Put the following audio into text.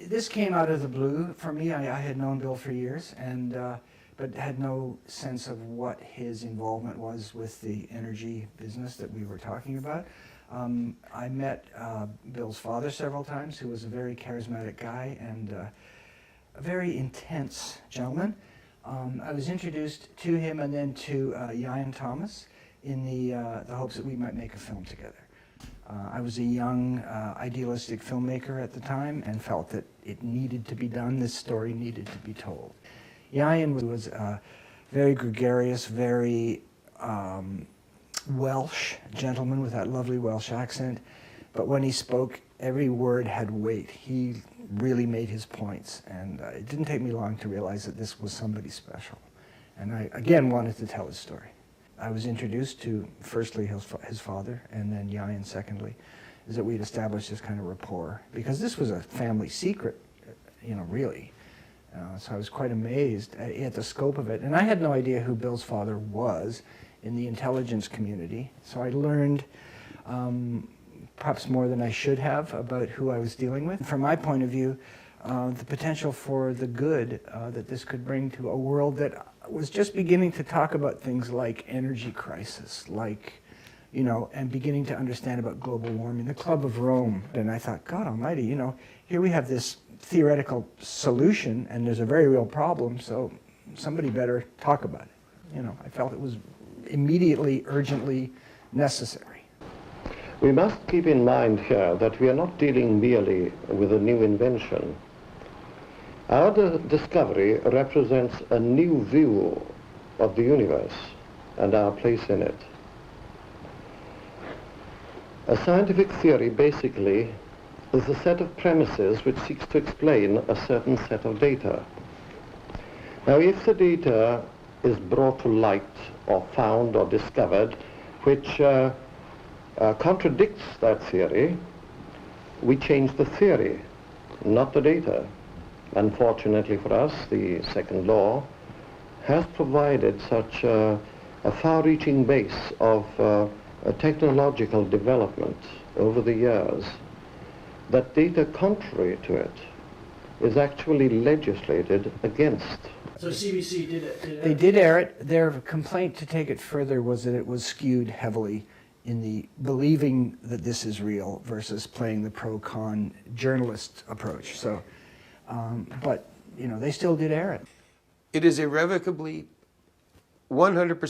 this came out of the blue for me. I had known Bill for years, but had no sense of what his involvement was with the energy business that we were talking about. I met Bill's father several times, who was a very charismatic guy and a very intense gentleman. I was introduced to him and then to Iuean Thomas in the hopes that we might make a film together. I was a young, idealistic filmmaker at the time and felt that it needed to be done, this story needed to be told. Iuean was a very gregarious, very Welsh gentleman with that lovely Welsh accent, but when he spoke, every word had weight. He really made his points, and it didn't take me long to realize that this was somebody special. And I, again, wanted to tell his story. I was introduced to, firstly, his father, and then Iuean, secondly, is that we'd established this kind of rapport, because this was a family secret, you know, really. So I was quite amazed at the scope of it. And I had no idea who Bill's father was in the intelligence community, so I learned perhaps more than I should have about who I was dealing with. From my point of view, the potential for the good that this could bring to a world that was just beginning to talk about things like energy crisis, like, you know, and beginning to understand about global warming, the Club of Rome. And I thought, God almighty, you know, here we have this theoretical solution and there's a very real problem, so somebody better talk about it. You know, I felt it was immediately, urgently necessary. We must keep in mind here that we are not dealing merely with a new invention. Our discovery represents a new view of the universe and our place in it. A scientific theory basically is a set of premises which seeks to explain a certain set of data. Now, if the data is brought to light or found or discovered which contradicts that theory, we change the theory, not the data. Unfortunately for us, the second law has provided such a far-reaching base of technological development over the years that data contrary to it is actually legislated against. So CBC did it? They did air it. Their complaint, to take it further, was that it was skewed heavily in the believing that this is real versus playing the pro-con journalist approach. So, but, you know, they still did air it. It is irrevocably 100%